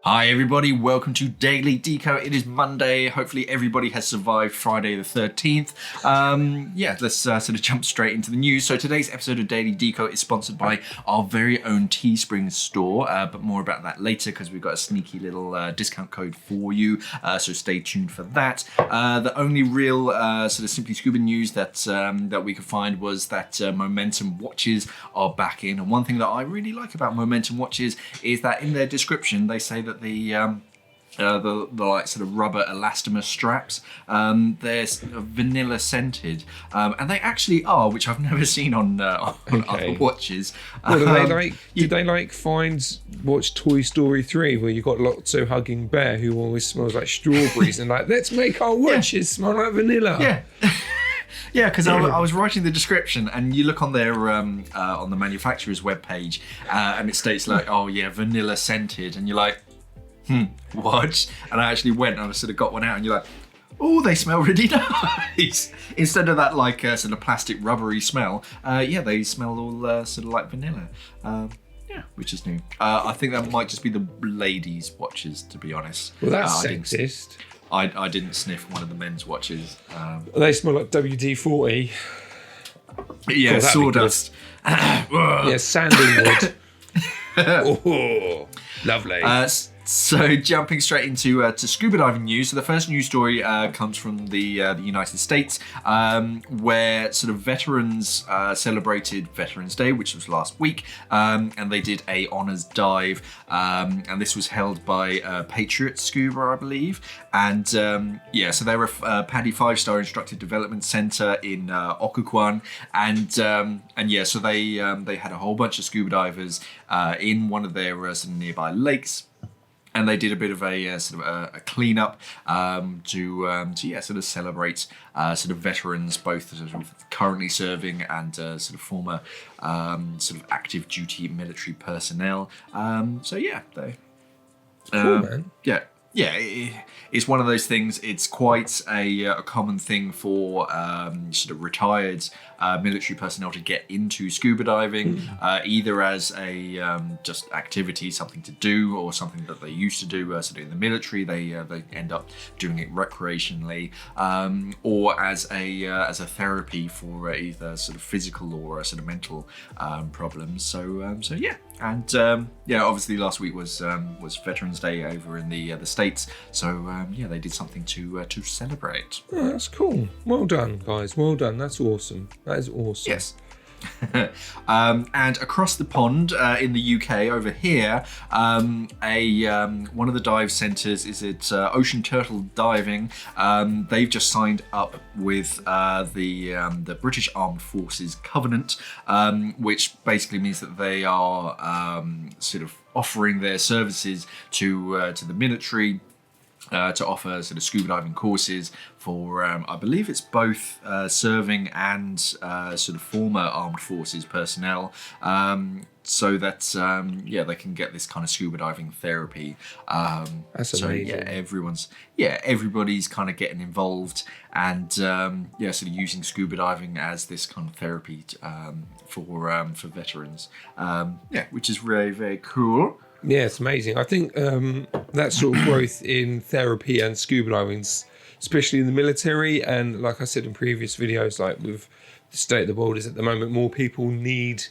Hi everybody, welcome to Daily Deco. It is Monday. Hopefully everybody has survived Friday the 13th. Let's sort of jump straight into the news. So today's episode of Daily Deco is sponsored by our very own Teespring store, but more about that later because we've got a sneaky little discount code for you, so stay tuned for that. The only real sort of Simply Scuba news that we could find was that Momentum watches are back in, and one thing that I really like about Momentum watches is that in their description they say that the like sort of rubber elastomer straps, they're vanilla scented, and they actually are, which I've never seen on other watches. What do they like? Did they watch Toy Story 3 where you got Lotso hugging Bear who always smells like strawberries and like, let's make our watches smell like vanilla? Yeah. Yeah, because I was writing the description, and you look on their on the manufacturer's webpage, and it states like, oh yeah, vanilla scented, and you're like, what? And I actually went and I sort of got one out, and you're like, oh, they smell really nice. Instead of that like sort of plastic rubbery smell, they smell all sort of like vanilla. Which is new. I think that might just be the ladies' watches, to be honest. Well, that's sexist. I didn't sniff one of the men's watches. They smell like WD-40. Yeah, sawdust. Yeah, sandalwood. Oh, lovely. So jumping straight into to scuba diving news. So the first news story comes from the United States, where sort of veterans celebrated Veterans Day, which was last week, and they did a honours dive, and this was held by Patriot Scuba, I believe, and so they're a PADI 5-star instructor development centre in Occoquan, so they had a whole bunch of scuba divers in one of their sort of nearby lakes. And they did a bit of a sort of a cleanup to sort of celebrate sort of veterans, both sort of currently serving and sort of former sort of active duty military personnel. They cool, man. It's one of those things. It's quite a common thing for sort of retired military personnel to get into scuba diving, either as a just activity, something to do, or something that they used to do sort of in the military. They end up doing it recreationally, or as a therapy for either sort of physical or sort of mental problems. Obviously last week was Veterans Day over in the States, so they did something to celebrate. Oh, that's cool. Well done, guys. Well done. That's awesome. That is awesome. Yes. And across the pond in the UK over here, one of the dive centres is at Ocean Turtle Diving. They've just signed up with the British Armed Forces Covenant, which basically means that they are sort of offering their services to the military. To offer sort of scuba diving courses for, I believe it's both serving and sort of former armed forces personnel, so that they can get this kind of scuba diving therapy. That's amazing. Everybody's kind of getting involved and sort of using scuba diving as this kind of therapy for veterans. Which is very, very cool. Yeah, it's amazing. I think that sort of growth in therapy and scuba diving, especially in the military, and like I said in previous videos, like with the state of the world is at the moment, more people need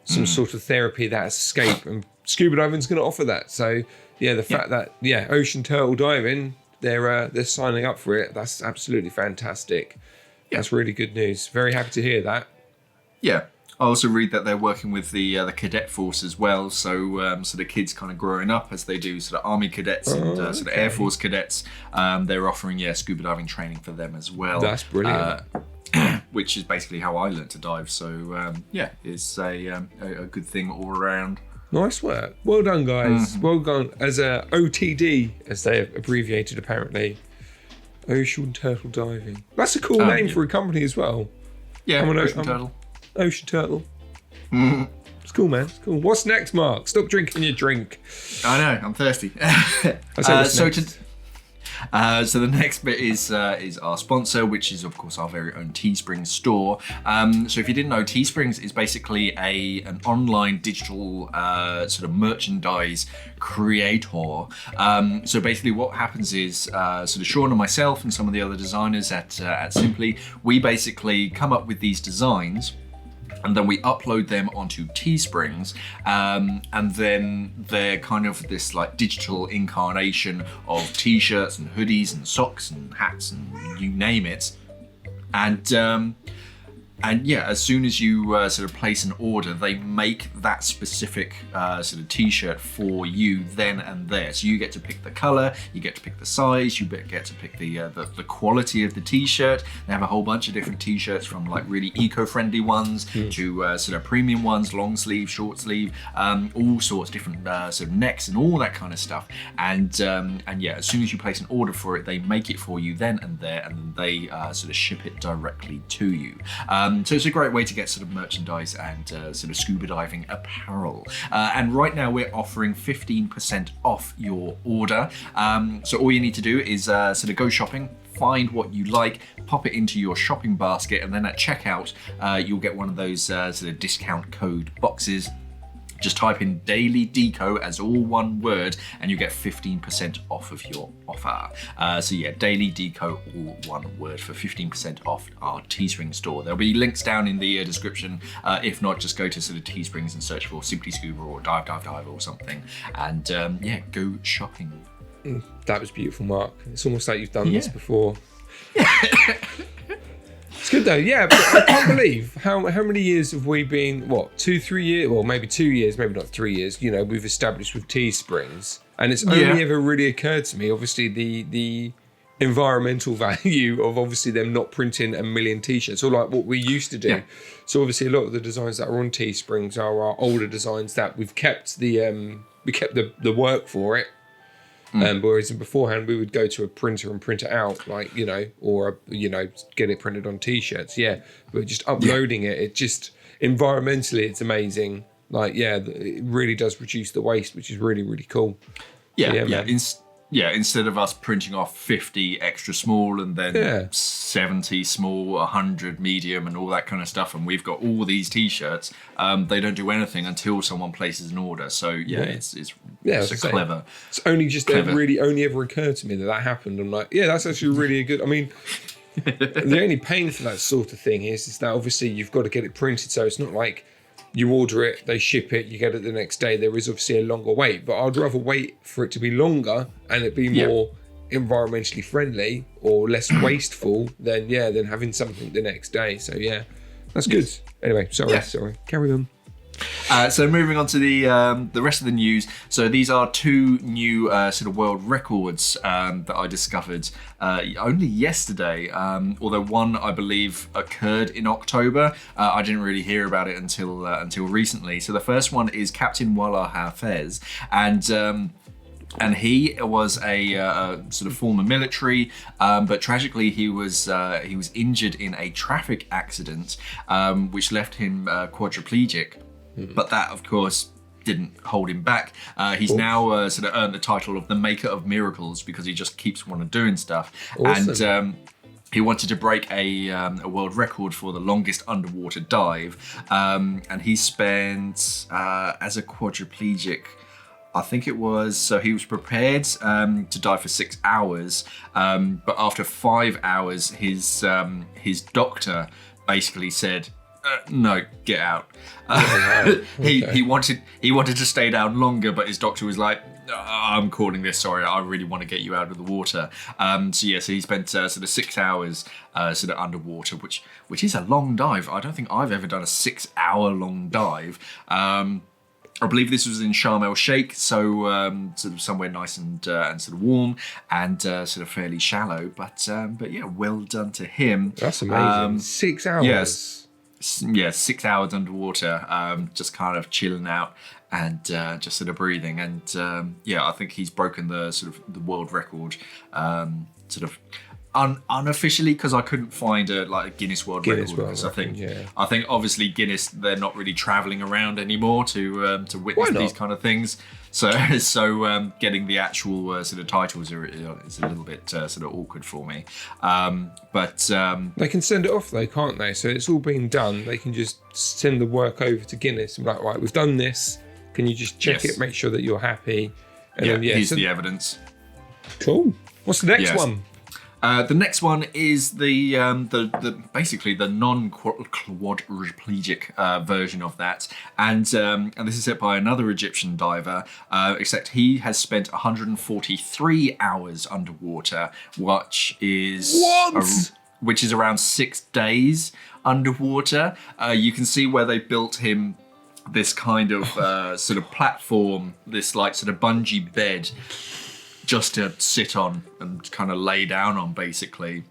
some sort of therapy, that escape, and scuba diving is going to offer that. So the fact that Ocean Turtle Diving, they're signing up for it, that's absolutely fantastic. That's really good news. Very happy to hear that. Yeah. I also read that they're working with the cadet force as well, so the kids kind of growing up as they do sort of army cadets and sort of Air Force cadets, they're offering scuba diving training for them as well. That's brilliant. Which is basically how I learned to dive. So it's a good thing all around. Nice work. Well done, guys. Well done. As a OTD, as they have abbreviated apparently, Ocean Turtle Diving. That's a cool name for a company as well. Yeah, Ocean Turtle. Ocean Turtle. It's cool, man. It's cool. What's next, Mark? Stop drinking your drink. I know, I'm thirsty. So the next bit is our sponsor, which is of course our very own Teespring store. So if you didn't know, Teesprings is basically an online digital sort of merchandise creator. So basically what happens is sort of Shaun and myself and some of the other designers at Simply, we basically come up with these designs, and then we upload them onto Teesprings, and then they're kind of this like digital incarnation of t-shirts and hoodies and socks and hats and you name it. And yeah, as soon as you sort of place an order, they make that specific sort of t-shirt for you then and there. So you get to pick the color, you get to pick the size, you get to pick the quality of the t-shirt. They have a whole bunch of different t-shirts, from like really eco-friendly ones to sort of premium ones, long sleeve, short sleeve, all sorts, different sort of necks and all that kind of stuff. And yeah, as soon as you place an order for it, they make it for you then and there, and then they sort of ship it directly to you. So it's a great way to get sort of merchandise and sort of scuba diving apparel. And right now we're offering 15% off your order. So all you need to do is sort of go shopping, find what you like, pop it into your shopping basket, and then at checkout, you'll get one of those sort of discount code boxes. Just type in Daily Deco as all one word and you get 15% off of your offer. So yeah, Daily Deco, all one word, for 15% off our Teespring store. There'll be links down in the description. If not, just go to sort of Teesprings and search for Simply Scuba or Dive or something. And yeah, go shopping. That was beautiful, Mark. It's almost like you've done this before. It's good though, yeah. But I can't believe how many years have we been? What, 2-3 years? Well, maybe 2 years, maybe not 3 years. You know, we've established with Teesprings, and it's only ever really occurred to me, obviously, the environmental value of obviously them not printing a million t-shirts, or like what we used to do. Yeah. So obviously, a lot of the designs that are on Teesprings are our older designs that we've kept the work for it. Whereas beforehand we would go to a printer and print it out, like, you know, or get it printed on t-shirts. Yeah, but just uploading it just environmentally it's amazing. Like, yeah, it really does reduce the waste, which is really, really cool. Instead of us printing off 50 extra small and then 70 small, 100 medium and all that kind of stuff, and we've got all these t-shirts, they don't do anything until someone places an order. So it's clever. It's only just only ever occurred to me that happened. I'm like, yeah, that's actually really good. I mean, the only pain for that sort of thing is that obviously you've got to get it printed, so it's not like you order it, they ship it, you get it the next day. There is obviously a longer wait, but I'd rather wait for it to be longer and it be more environmentally friendly or less wasteful than having something the next day. So yeah, that's good. Anyway, sorry. Carry on. So moving on to the rest of the news. So these are two new sort of world records that I discovered only yesterday. Although one, I believe, occurred in October. I didn't really hear about it until recently. So the first one is Captain Wallah Hafez, and he was a sort of former military, but tragically he was injured in a traffic accident, which left him quadriplegic. But that, of course, didn't hold him back. He's now sort of earned the title of the Maker of Miracles because he just keeps on doing stuff. Awesome. And he wanted to break a world record for the longest underwater dive. And he spent, as a quadriplegic, I think it was, so he was prepared to dive for 6 hours. But after 5 hours, his doctor basically said, no, get out. He wanted to stay down longer, but his doctor was like, I'm calling this, sorry, I really want to get you out of the water. So he spent sort of 6 hours sort of underwater, which is a long dive. I don't think I've ever done a 6 hour long dive. I believe this was in Sharm el Sheikh, so sort of somewhere nice and sort of warm and sort of fairly shallow. But yeah, well done to him. That's amazing. 6 hours. Yes. 6 hours underwater, just kind of chilling out and just sort of breathing. And I think he's broken the sort of the world record sort of unofficially, because I couldn't find a Guinness World Record, because I think obviously Guinness, they're not really traveling around anymore to witness these kind of things. So getting the actual sort of titles is a little bit sort of awkward for me. But they can send it off though, can't they? So it's all been done. They can just send the work over to Guinness and be like, right, we've done this. Can you just check it, make sure that you're happy? And then, here's the evidence. Cool. What's the next one? The next one is the basically the non-quadriplegic version of that, and this is set by another Egyptian diver, except he has spent 143 hours underwater, which is around 6 days underwater. You can see where they built him this kind of sort of platform, this like sort of bungee bed, just to sit on and kind of lay down on, basically,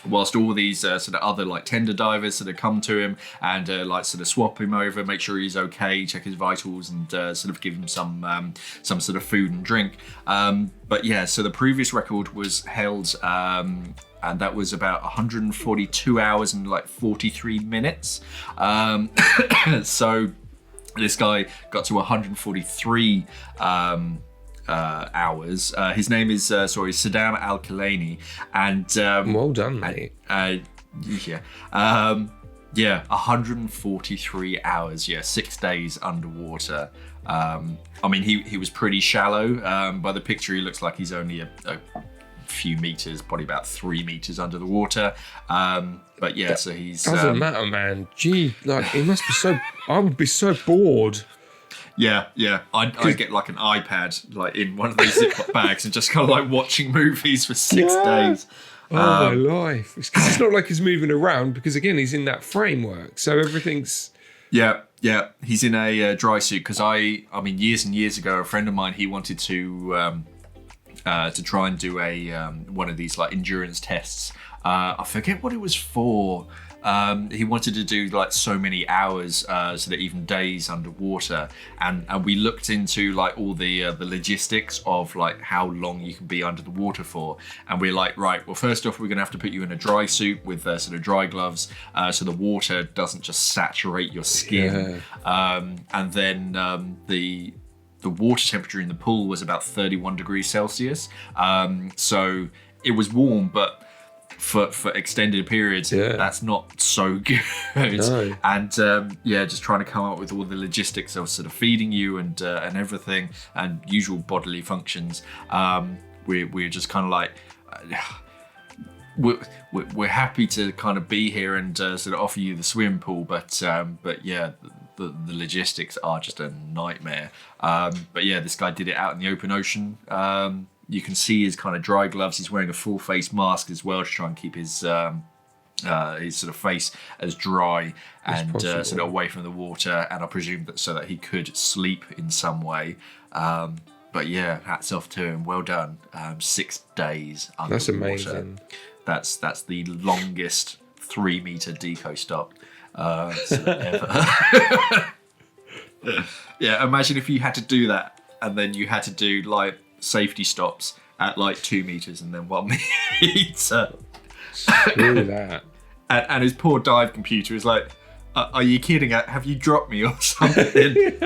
whilst all these sort of other like tender divers sort of come to him and like sort of swap him over, make sure he's okay, check his vitals, and sort of give him some sort of food and drink. But yeah, so the previous record was held, and that was about 142 hours and like 43 minutes. So this guy got to 143 hours. His name is Saddam Al-Kilani, and well done, mate. 143 hours. 6 days underwater. I mean, he was pretty shallow. By the picture, he looks like he's only a few meters, probably about 3 meters under the water. But yeah, so he's doesn't matter, man. Gee, like it must be so. I would be so bored. Yeah. I'd get like an iPad, like in one of these Ziploc bags, and just kind of like watching movies for 6 days. Oh, my life. Because it's not like he's moving around, because again, he's in that framework. So everything's... Yeah. He's in a dry suit, because I mean, years and years ago, a friend of mine, he wanted to try and do one of these like endurance tests. I forget what it was for. He wanted to do like so many hours, so that even days underwater, and we looked into like all the logistics of like how long you can be under the water for, and we're like, right, well, first off, we're gonna have to put you in a dry suit with sort of dry gloves, so the water doesn't just saturate your skin, and then the water temperature in the pool was about 31 degrees Celsius, so it was warm, but for extended periods, that's not so good. No. And just trying to come up with all the logistics of sort of feeding you and everything, and usual bodily functions. We're just kind of like, we're happy to kind of be here and sort of offer you the swim pool, but yeah, the logistics are just a nightmare. But yeah, this guy did it out in the open ocean. You can see his kind of dry gloves. He's wearing a full face mask as well to try and keep his sort of face as dry and sort of away from the water. And I presume that so that he could sleep in some way. But yeah, hats off to him. Well done. 6 days underwater. That's amazing. That's the longest 3 meter deco stop sort of ever. Yeah, imagine if you had to do that, and then you had to do like safety stops at like 2 meters and then 1 meter. Screw that. And his poor dive computer is like, are you kidding? Have you dropped me or something?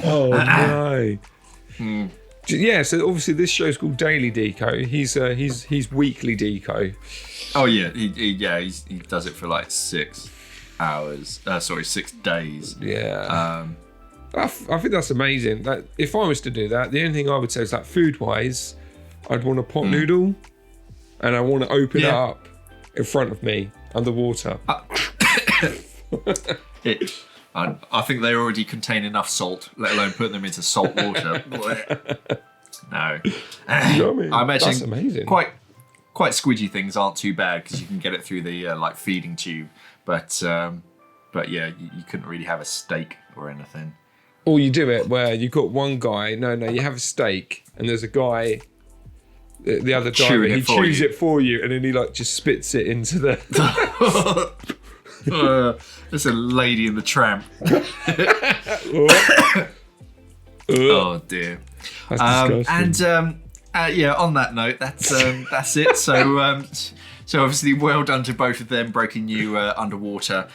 Oh no. Yeah, so obviously this show's called Daily Deco. He's weekly deco. Oh yeah, he does it for like 6 hours. 6 days. Yeah. I think that's amazing. Like, if I was to do that, the only thing I would say is that food-wise, I'd want a pot noodle, and I want to open it up in front of me underwater. I think they already contain enough salt, let alone put them into salt water. No. You know what I mean? I imagine that's amazing. Quite squidgy things aren't too bad, because you can get it through the like feeding tube. But yeah, you couldn't really have a steak or anything. Or you do it where you've got one guy, no, you have a steak, and there's a guy, the other diver, he chews it for you, and then he like just spits it into the... There's a Lady in the Tramp. Oh dear. That's disgusting. And Yeah, on that note, that's it. So obviously, well done to both of them breaking new underwater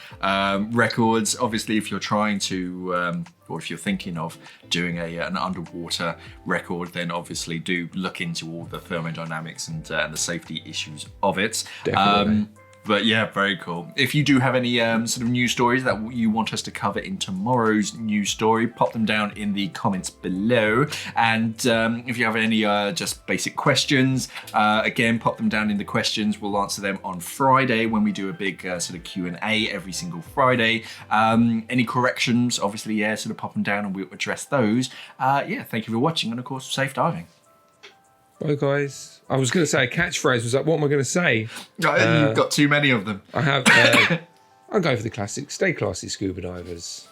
records. Obviously, if you're trying to, or if you're thinking of doing an underwater record, then obviously do look into all the thermodynamics and the safety issues of it. Definitely. But yeah, very cool. If you do have any sort of news stories that you want us to cover in tomorrow's news story, pop them down in the comments below. And if you have any just basic questions, again, pop them down in the questions. We'll answer them on Friday when we do a big sort of Q&A every single Friday. Any corrections, obviously, yeah, sort of pop them down and we'll address those. Yeah, thank you for watching and, of course, safe diving. Bye, guys. I was going to say a catchphrase. Was like, what am I going to say? You've got too many of them. I have. I'll go for the classic. Stay classy, scuba divers.